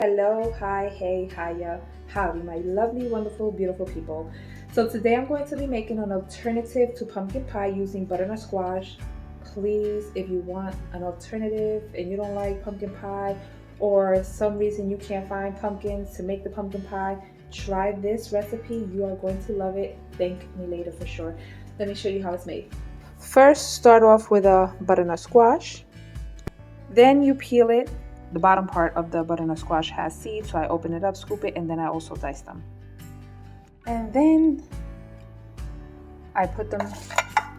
Hello, hi, hey, hiya, howdy, my lovely, wonderful, beautiful people. So today I'm going to be making an alternative to pumpkin pie using butternut squash. Please, if you want an alternative and you don't like pumpkin pie or some reason you can't find pumpkins to make the pumpkin pie, try this recipe. You are going to love it. Thank me later for sure. Let me show you how it's made. First, start off with a butternut squash. Then you peel it. The bottom part of the butternut squash has seeds, so I open it up, scoop it, and then I also dice them. And then I put them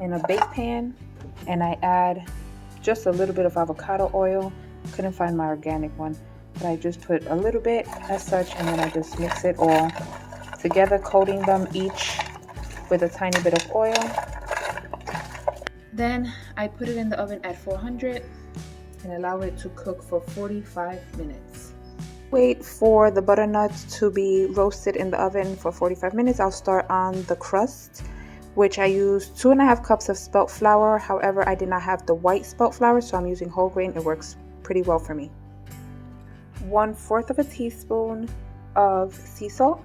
in a bake pan and I add just a little bit of avocado oil. Couldn't find my organic one, but I just put a little bit as such, and then I just mix it all together, coating them each with a tiny bit of oil. Then I put it in the oven at 400 and allow it to cook for 45 minutes. Wait for the butternuts to be roasted in the oven for 45 minutes. I'll start on the crust, which I used 2.5 cups of spelt flour. However, I did not have the white spelt flour, so I'm using whole grain. It works pretty well for me. 1/4 of a teaspoon of sea salt,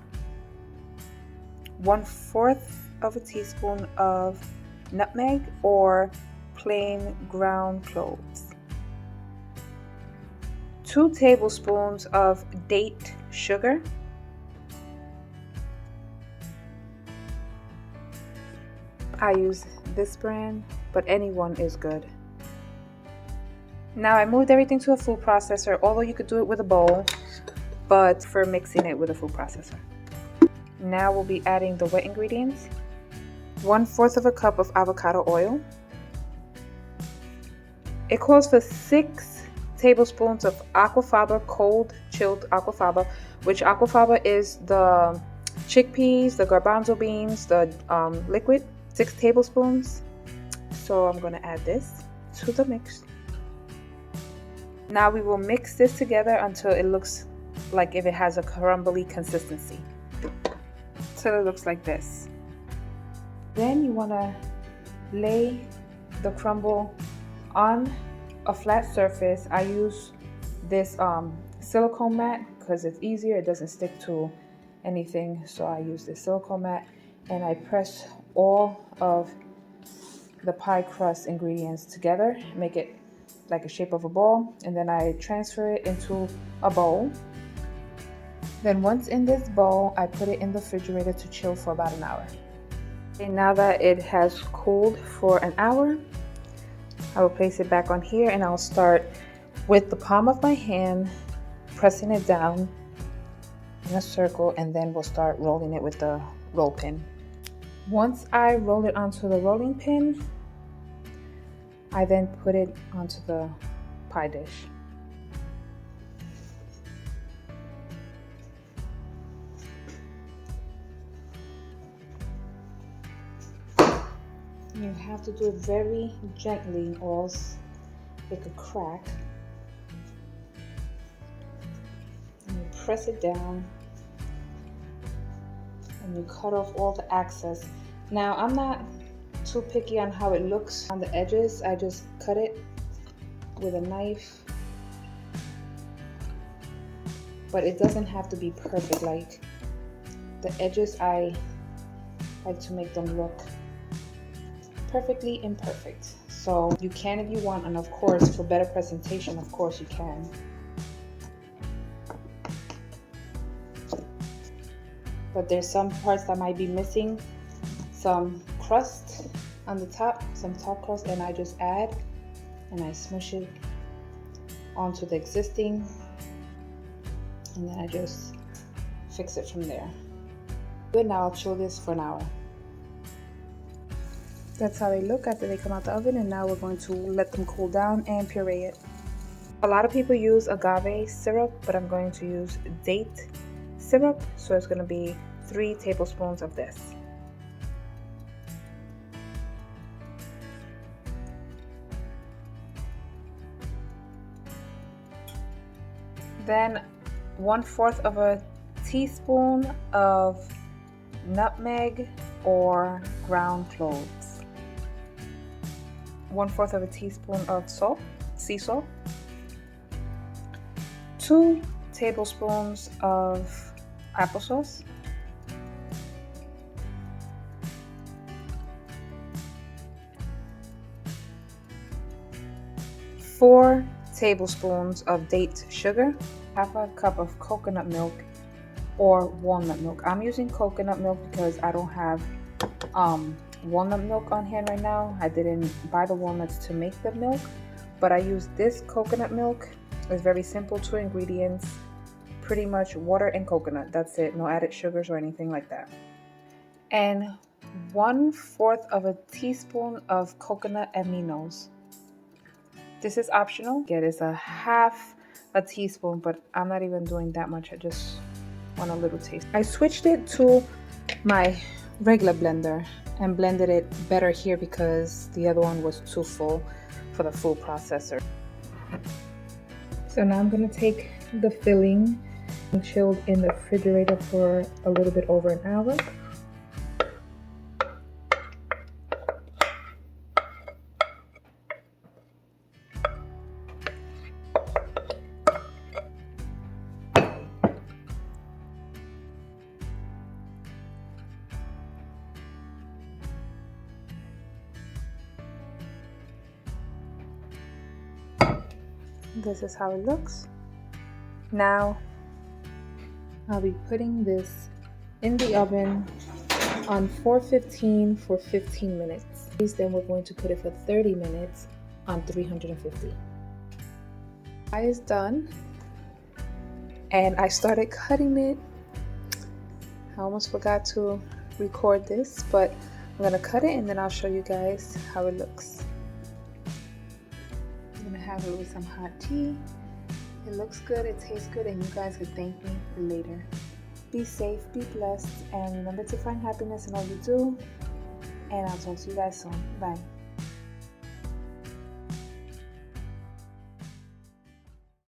1/4 of a teaspoon of nutmeg or plain ground cloves, 2 tablespoons of date sugar, I use this brand, but anyone is good. Now I moved everything to a food processor, although you could do it with a bowl, but for mixing it with a food processor. Now we'll be adding the wet ingredients. 1/4 of a cup of avocado oil. It calls for 6 tablespoons of aquafaba, cold chilled aquafaba, which aquafaba is the chickpeas, the garbanzo beans, the liquid. 6 tablespoons. So I'm going to add this to the mix. Now we will mix this together until it looks like if it has a crumbly consistency. So it looks like this. Then you want to lay the crumble on a flat surface. I use this silicone mat because it's easier. It doesn't stick to anything. So I use this silicone mat and I press all of the pie crust ingredients together, make it like a shape of a ball, and then I transfer it into a bowl. Then once in this bowl, I put it in the refrigerator to chill for about an hour. And now that it has cooled for an hour, I will place it back on here and I'll start with the palm of my hand, pressing it down in a circle, and then we'll start rolling it with the roll pin. Once I roll it onto the rolling pin, I then put it onto the pie dish. You have to do it very gently or else it could crack. And you press it down and you cut off all the excess. Now I'm not too picky on how it looks on the edges. I just cut it with a knife. But it doesn't have to be perfect. Like the edges, I like to make them look perfectly imperfect. So you can if you want, and of course for better presentation, of course you can. But there's some parts that might be missing, some crust on the top, some top crust, and I just add and I smush it onto the existing, and then I just fix it from there. Good, now I'll chill this for an hour. That's how they look after they come out the oven, and now we're going to let them cool down and puree it. A lot of people use agave syrup, but I'm going to use date syrup, so it's going to be 3 tablespoons of this. Then 1/4 of a teaspoon of nutmeg or ground cloves, 1/4 of a teaspoon of salt, sea salt, 2 tablespoons of applesauce, 4 tablespoons of date sugar, half a cup of coconut milk or walnut milk. I'm using coconut milk because I don't have walnut milk on hand right now. I didn't buy the walnuts to make the milk, but I use this coconut milk. It's very simple, 2 ingredients, pretty much water and coconut. That's it, no added sugars or anything like that. And 1/4 of a teaspoon of coconut aminos. This is optional. It is a half a teaspoon, but I'm not even doing that much. I just want a little taste. I switched it to my regular blender and blended it better here because the other one was too full for the food processor. So now I'm gonna take the filling and chilled in the refrigerator for a little bit over an hour. This is how it looks. Now I'll be putting this in the oven on 415 for 15 minutes. Then we're going to put it for 30 minutes on 350. Pie is done and I started cutting it. I almost forgot to record this, but I'm gonna cut it and then I'll show you guys how it looks. I'm gonna have it with some hot tea. It looks good, it tastes good, and you guys can thank me later. Be safe, be blessed, and remember to find happiness in all you do. And I'll talk to you guys soon. Bye.